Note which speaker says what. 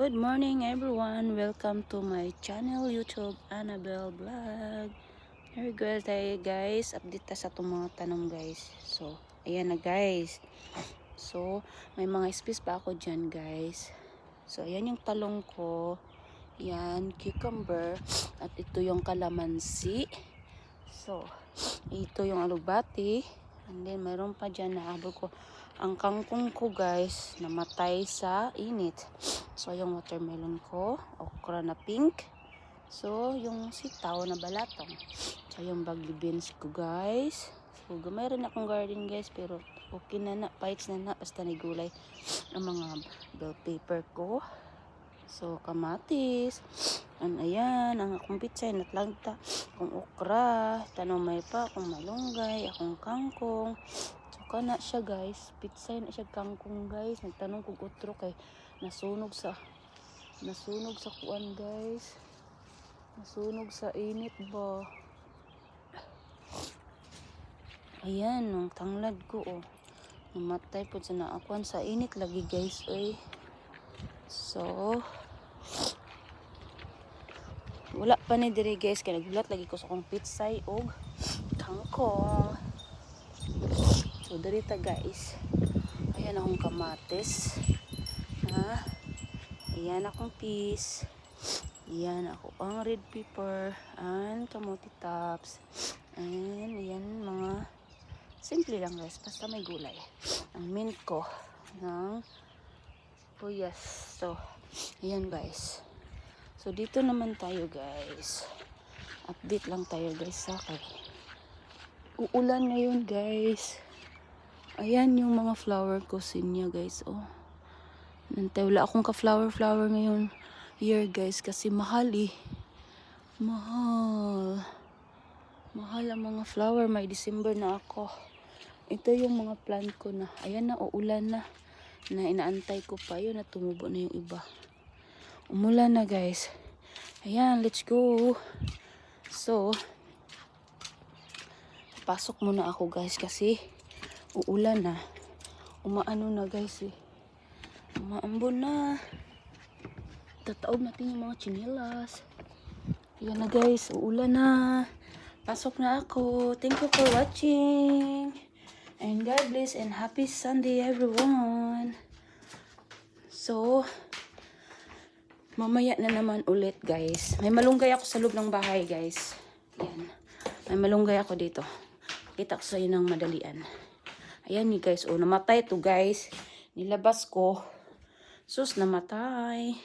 Speaker 1: Good morning everyone, welcome to my channel YouTube Annabelle Vlog. Here guys, guys, update ta sa itong mga tanong guys. So, ayan na guys. So, may mga space pa ako dyan guys. So, ayan yung talong ko. Yan, cucumber. At ito yung kalamansi. So, ito yung alubati. And then, mayroon pa dyan na abot ko. Ang kangkong ko guys, namatay sa init. So, yung watermelon ko, okra na pink. So, yung sitaw na balatong. So, yung bagli beans ko guys. So, gamay rin akong garden guys, pero okay na na, pites na na, basta nagulay ang mga bell paper ko. So, kamatis. Ayan, ang akong pitsay, natlagta. Akong okra, tanong pa, akong malunggay, akong kangkong. So, kana siya guys. Pitsay na siya kangkong guys. Nagtanong kong utro kay nasunog sa kuan guys. Nasunog sa init ba. Ayan, ang tanglad ko oh. Namatay po sa naakuan sa init lagi guys oy. So, wala pa ni diri guys kay nagbulat lagi ko sa akong pitsay og kangkong. So, diri ta guys. Ayan akong kamatis. Ha? Ayan akong peas. Ayan ako ang red pepper and kamote tops. And ayan mga simple lang guys, basta may gulay. Ang mint ko ng puyas. So, ayan guys. So, dito naman tayo guys. Update lang tayo guys sa akin. Uulan ngayon guys. Ayan yung mga flower ko sinya guys. Oh. Nantay, wala akong ka-flower ngayon year guys. Kasi mahal eh. Mahal ang mga flower. May December na ako. Ito yung mga plant ko na. Ayan na, uulan na. Na inaantay ko pa. Yun na, tumubo na yung iba. Umulan na guys. Ayan, let's go. So, pasok muna ako guys kasi uulan na. Umaano na guys eh. Umaambon na. Tataob natin yung mga chinelas. Ayan na guys, uulan na. Pasok na ako. Thank you for watching. And God bless and happy Sunday everyone. So, mamaya na naman ulit guys. May malunggay ako sa loob ng bahay guys. Yan. May malunggay ako dito. Kita ko sa inyo ng madalian. Ayan ni guys. Oh, namatay to guys. Nilabas ko. Sus, namatay.